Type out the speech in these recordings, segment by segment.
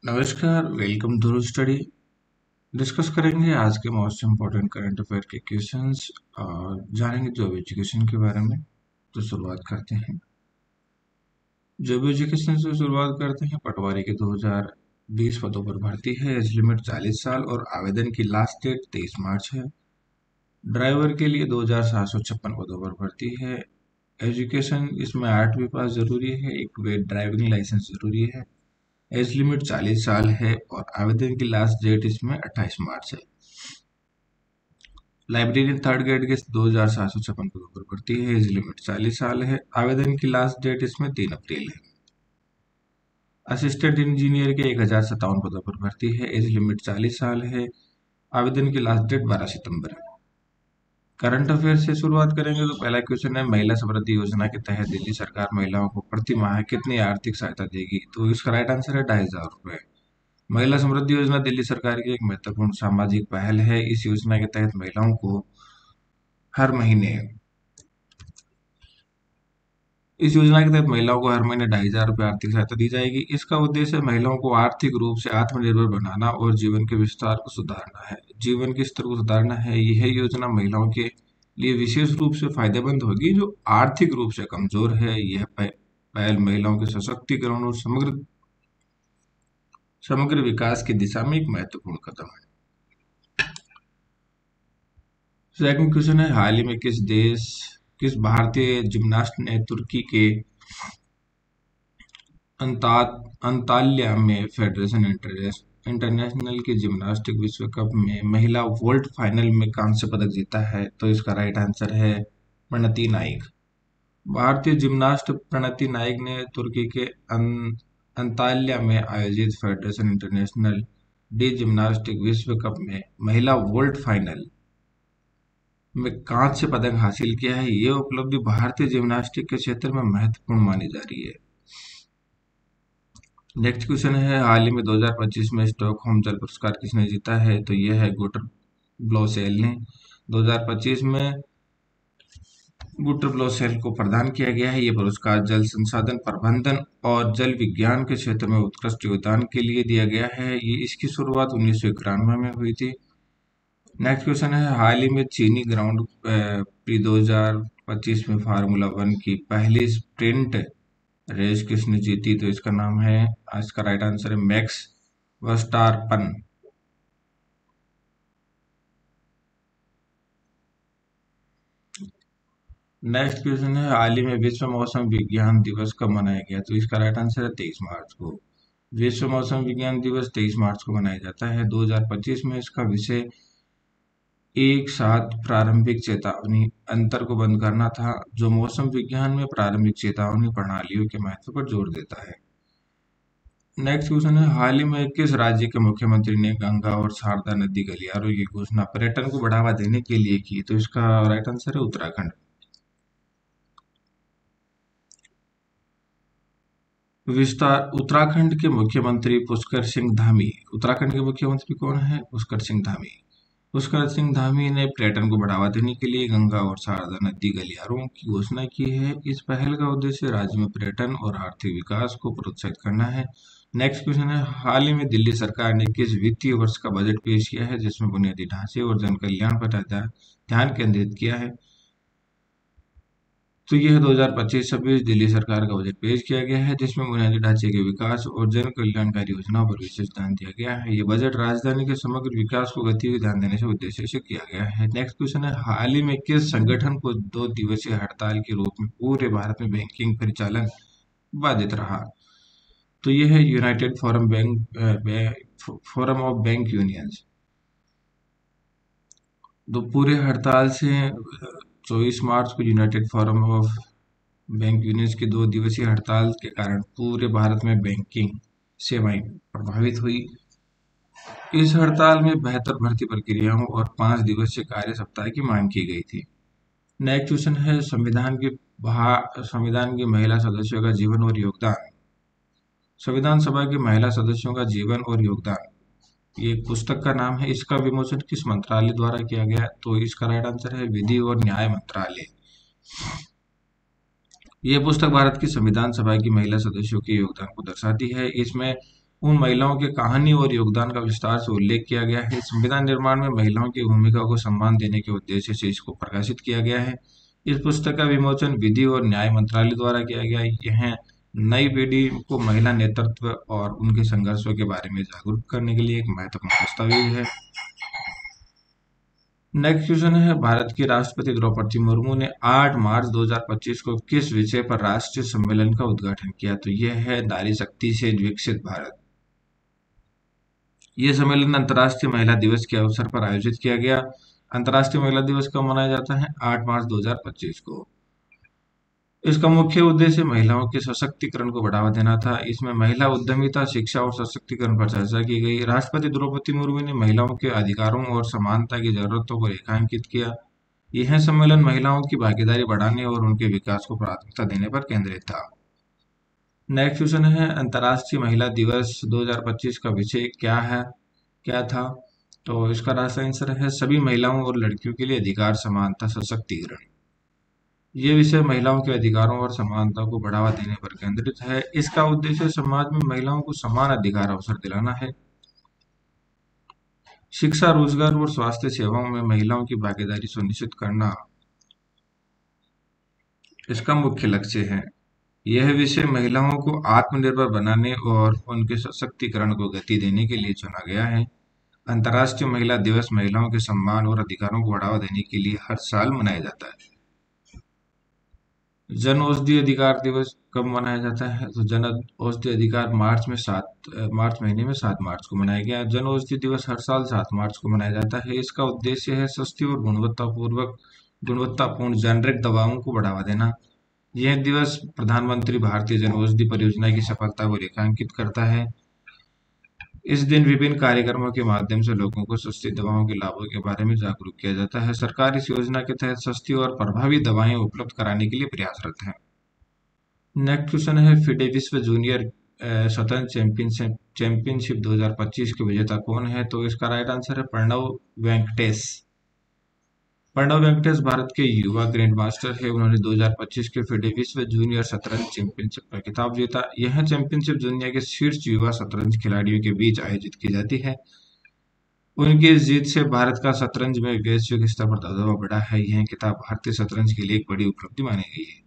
नमस्कार, welcome to study. Discuss करेंगे आज के मोस्ट इम्पोर्टेंट करंट अफेयर के क्वेश्चंस और जानेंगे जॉब एजुकेशन के बारे में। तो शुरुआत करते हैं। जॉब एजुकेशन से शुरुआत करते हैं। पटवारी के 2020 पदों पर भर्ती है। एज लिमिट 40 साल और आवेदन की लास्ट डेट 23 मार्च है। ड्राइवर के लिए 2756 पदों पर भर्ती है। एजुकेशन इसमें 8वीं पास जरूरी है। एक वे ड्राइविंग लाइसेंस जरूरी है। एज लिमिट 40 साल है और आवेदन की लास्ट डेट इसमें 28 मार्च है। लाइब्रेरियन थर्ड ग्रेड के 2756 पदों पर भर्ती है। एज लिमिट 40 साल है। आवेदन की लास्ट डेट इसमें 3 अप्रैल है। असिस्टेंट इंजीनियर के 1057 पदों पर भर्ती है। एज लिमिट 40 साल है। आवेदन की लास्ट डेट 12 सितंबर है। करंट अफेयर से शुरुआत करेंगे तो पहला क्वेश्चन है, महिला समृद्धि योजना के तहत दिल्ली सरकार महिलाओं को प्रति माह कितनी आर्थिक सहायता देगी? तो इसका राइट आंसर है 2500 रुपए। महिला समृद्धि योजना दिल्ली सरकार की एक महत्वपूर्ण सामाजिक पहल है। इस योजना के तहत महिलाओं को हर महीने इस योजना के तहत महिलाओं को हर महीने 2500 रुपये आर्थिक सहायता दी जाएगी। इसका उद्देश्य महिलाओं को आर्थिक रूप से आत्मनिर्भर बनाना और जीवन के विस्तार को सुधारना है, जीवन के स्तर को सुधारना है। यह योजना महिलाओं के लिए विशेष रूप से फायदेमंद होगी जो आर्थिक रूप से कमजोर है। यह पहल महिलाओं के सशक्तिकरण और समग्र समग्र विकास की दिशा में एक महत्वपूर्ण कदम है। सेकंड क्वेश्चन है, हाल ही में किस भारतीय जिम्नास्ट ने तुर्की के अंताल्या में फेडरेशन इंटरनेशनल की जिम्नास्टिक विश्व कप में महिला वोल्ट फाइनल में कांस्य पदक जीता है? तो इसका राइट आंसर है प्रणति नाइक। भारतीय जिम्नास्ट प्रणति नाइक ने तुर्की के अंताल्या में आयोजित फेडरेशन इंटरनेशनल डी जिम्नास्टिक विश्व कप में महिला वोल्ट फाइनल में कांस्य पदक हासिल किया है। ये उपलब्धि भारतीय जिम्नास्टिक के क्षेत्र में महत्वपूर्ण मानी जा रही है। नेक्स्ट क्वेश्चन है, हाल ही में 2025 में स्टॉकहोम जल पुरस्कार किसने जीता है? तो यह है गुटर ब्लोसेल ने। 2025 में गुटर ब्लोसेल को प्रदान किया गया है। ये पुरस्कार जल संसाधन प्रबंधन और जल विज्ञान के क्षेत्र में उत्कृष्ट योगदान के लिए दिया गया है। ये इसकी शुरुआत 1991 में हुई थी। नेक्स्ट क्वेश्चन है, हाल ही में चीनी ग्राउंड प्री 2025 में फार्मूला 1 की पहली स्प्रिंट रेस किसने जीती? तो इसका नाम है, इसका राइट आंसर है मैक्स वर्स्टारपन। नेक्स्ट क्वेश्चन है, हाल ही में विश्व मौसम विज्ञान दिवस कब मनाया गया? तो इसका राइट आंसर है 23 मार्च को। विश्व मौसम विज्ञान दिवस 23 मार्च को मनाया जाता है। 2025 में इसका विषय एक साथ प्रारंभिक चेतावनी अंतर को बंद करना था, जो मौसम विज्ञान में प्रारंभिक चेतावनी प्रणालियों के महत्व पर जोर देता है। नेक्स्ट क्वेश्चन है, हाल ही में किस राज्य के मुख्यमंत्री ने गंगा और शारदा नदी गलियारों की घोषणा पर्यटन को बढ़ावा देने के लिए की? तो इसका राइट आंसर है उत्तराखंड। विस्तार उत्तराखंड के मुख्यमंत्री पुष्कर सिंह धामी। उत्तराखंड के मुख्यमंत्री कौन है? पुष्कर सिंह धामी। पुष्कर सिंह धामी ने पर्यटन को बढ़ावा देने के लिए गंगा और शारदा नदी गलियारों की घोषणा की है। इस पहल का उद्देश्य राज्य में पर्यटन और आर्थिक विकास को प्रोत्साहित करना है। नेक्स्ट क्वेश्चन है, हाल ही में दिल्ली सरकार ने किस वित्तीय वर्ष का बजट पेश किया है जिसमें बुनियादी ढांचे और जन कल्याण पर ध्यान केंद्रित किया है? तो यह 2025-26 दिल्ली सरकार का बजट पेश किया गया है जिसमें बुनियादी ढांचे के विकास और जन कल्याणकारी योजनाओं पर विशेष ध्यान दिया गया है। ये बजट राजधानी के समग्र विकास को गति को ध्यान देने से उद्देश्य से किया गया है। नेक्स्ट क्वेश्चन है, हाल ही में किस संगठन को 2 दिवसीय हड़ताल के रूप में पूरे भारत में बैंकिंग परिचालन बाधित रहा? तो यह है United forum of bank unions. तो पूरे हड़ताल से 24 मार्च को United forum of bank unions की 2 दिवसीय हड़ताल के कारण पूरे भारत में बैंकिंग सेवाएं प्रभावित हुई। इस हड़ताल में बेहतर भर्ती प्रक्रियाओं और 5 दिवसीय कार्य सप्ताह की मांग की गई थी। नेक्स्ट क्वेश्चन है, संविधान की महिला सदस्यों का जीवन और योगदान। संविधान सभा की महिला सदस्यों का जीवन और योगदान, ये एक पुस्तक का नाम है। इसका विमोचन किस मंत्रालय द्वारा किया गया? तो इसका राइट आंसर है विधि और न्याय मंत्रालय। यह पुस्तक भारत की संविधान सभा की महिला सदस्यों के योगदान को दर्शाती है। इसमें उन महिलाओं की कहानी और योगदान का विस्तार से उल्लेख किया गया है। संविधान निर्माण में महिलाओं की भूमिका को सम्मान देने के उद्देश्य से इसको प्रकाशित किया गया है। इस पुस्तक का विमोचन विधि और न्याय मंत्रालय द्वारा किया गया है। यह नई पीढ़ी को महिला नेतृत्व और उनके संघर्षों के बारे में जागरूक करने के लिए एक महत्वपूर्ण दस्तावेज है। नेक्स्ट क्वेश्चन है, भारत की राष्ट्रपति द्रौपदी मुर्मू ने 8 मार्च 2025 को किस विषय पर राष्ट्रीय सम्मेलन का उद्घाटन किया? तो यह है नारी शक्ति से विकसित भारत। ये सम्मेलन अंतर्राष्ट्रीय महिला दिवस के अवसर पर आयोजित किया गया। अंतर्राष्ट्रीय महिला दिवस कब मनाया जाता है? 8 मार्च 2025 को। इसका मुख्य उद्देश्य महिलाओं के सशक्तिकरण को बढ़ावा देना था। इसमें महिला उद्यमिता, शिक्षा और सशक्तिकरण पर चर्चा की गई। राष्ट्रपति द्रौपदी मुर्मू ने महिलाओं के अधिकारों और समानता की जरूरतों को रेखांकित किया। यह सम्मेलन महिलाओं की भागीदारी बढ़ाने और उनके विकास को प्राथमिकता देने पर केंद्रित था। नेक्स्ट क्वेश्चन है, अंतर्राष्ट्रीय महिला दिवस 2025 का विषय क्या था? तो इसका राइट आंसर है सभी महिलाओं और लड़कियों के लिए अधिकार, समानता, सशक्तिकरण। ये विषय महिलाओं के अधिकारों और समानता को बढ़ावा देने पर केंद्रित है। इसका उद्देश्य समाज में महिलाओं को समान अधिकार अवसर दिलाना है। शिक्षा, रोजगार और स्वास्थ्य सेवाओं में महिलाओं की भागीदारी सुनिश्चित करना इसका मुख्य लक्ष्य है। यह विषय महिलाओं को आत्मनिर्भर बनाने और उनके सशक्तिकरण को गति देने के लिए चुना गया है। अंतर्राष्ट्रीय महिला दिवस महिलाओं के सम्मान और अधिकारों को बढ़ावा देने के लिए हर साल मनाया जाता है। जन औषधि अधिकार दिवस कब मनाया जाता है? तो जन औषधि अधिकार मार्च महीने में 7 मार्च को मनाया गया। जन औषधि दिवस हर साल 7 मार्च को मनाया जाता है। इसका उद्देश्य है सस्ती और गुणवत्तापूर्ण जेनरिक दवाओं को बढ़ावा देना। यह दिवस प्रधानमंत्री भारतीय जन औषधि परियोजना की सफलता को रेखांकित करता है। इस दिन विभिन्न कार्यक्रमों के माध्यम से लोगों को सस्ती दवाओं के लाभों के बारे में जागरूक किया जाता है। सरकार इस योजना के तहत सस्ती और प्रभावी दवाएं उपलब्ध कराने के लिए प्रयासरत है। नेक्स्ट क्वेश्चन है, फिडे विश्व जूनियर शतरंज चैंपियनशिप 2025 के विजेता कौन है? तो इसका राइट आंसर है प्रणव वेंकटेश। प्रणव वेंकटेश भारत के युवा ग्रैंड मास्टर है। उन्होंने 2025 के फिडे विश्व जूनियर शतरंज चैंपियनशिप का खिताब जीता। यह चैंपियनशिप दुनिया के शीर्ष युवा शतरंज खिलाड़ियों के बीच आयोजित की जाती है। उनकी इस जीत से भारत का शतरंज में वैश्विक स्तर पर दबदबा बढ़ा है। यह खिताब भारतीय शतरंज के लिए एक बड़ी उपलब्धि मानी गई है।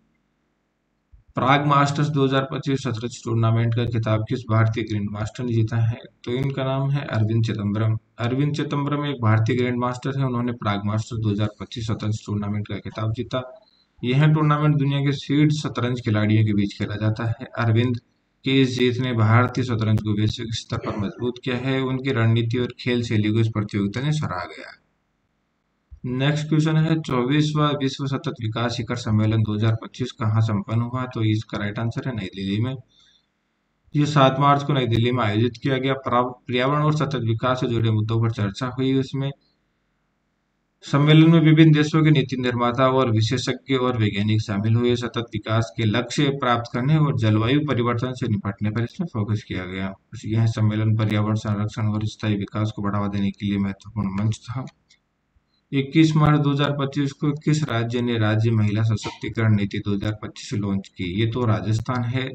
प्राग मास्टर्स 2025 शतरंज टूर्नामेंट का खिताब किस भारतीय ग्रैंड मास्टर ने जीता है? तो इनका नाम है अरविंद चिदम्बरम। अरविंद चिदम्बरम एक भारतीय ग्रैंड मास्टर है। उन्होंने प्राग मास्टर्स 2025 शतरंज टूर्नामेंट का खिताब जीता। यह टूर्नामेंट दुनिया के शीर्ष शतरंज खिलाड़ियों के बीच खेला जाता है। अरविंद की इस जीत ने भारतीय शतरंज को वैश्विक स्तर पर मजबूत किया है। उनकी रणनीति और खेल शैली को इस प्रतियोगिता ने सराहा गया है। नेक्स्ट क्वेश्चन है, 24वां विश्व सतत विकास शिखर सम्मेलन 2025 कहाँ संपन्न हुआ? तो इसका राइट आंसर है नई दिल्ली में। ये 7 मार्च को नई दिल्ली में आयोजित किया गया। पर्यावरण और सतत विकास से जुड़े मुद्दों पर चर्चा हुई। उसमें सम्मेलन में विभिन्न देशों के नीति निर्माता और विशेषज्ञ और वैज्ञानिक शामिल हुए। सतत विकास के लक्ष्य प्राप्त करने और जलवायु परिवर्तन से निपटने पर इसमें फोकस किया गया। यह सम्मेलन पर्यावरण संरक्षण और स्थायी विकास को बढ़ावा देने के लिए महत्वपूर्ण मंच था। 21 मार्च 2025 को किस राज्य ने राज्य महिला सशक्तिकरण नीति 2025 लॉन्च की? ये तो राजस्थान है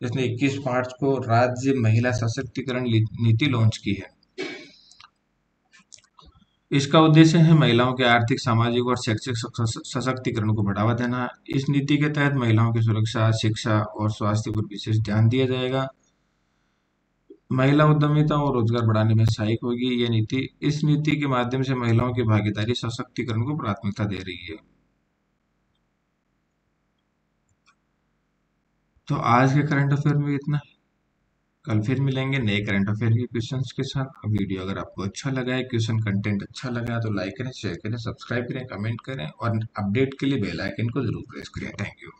जिसने 21 मार्च को राज्य महिला सशक्तिकरण नीति लॉन्च की है। इसका उद्देश्य है महिलाओं के आर्थिक, सामाजिक और शैक्षिक सशक्तिकरण को बढ़ावा देना। इस नीति के तहत महिलाओं की सुरक्षा, शिक्षा और स्वास्थ्य पर विशेष ध्यान दिया जाएगा। महिला उद्यमिता और रोजगार बढ़ाने में सहायक होगी ये नीति। इस नीति के माध्यम से महिलाओं की भागीदारी, सशक्तिकरण को प्राथमिकता दे रही है। तो आज के करंट अफेयर में इतना ही। कल फिर मिलेंगे नए करंट अफेयर के क्वेश्चंस के साथ। वीडियो अगर आपको अच्छा लगा है, क्वेश्चन कंटेंट अच्छा लगा है तो लाइक करें, शेयर करें, सब्सक्राइब करें, कमेंट करें और अपडेट के लिए बेल आइकन को जरूर प्रेस करें। Thank you.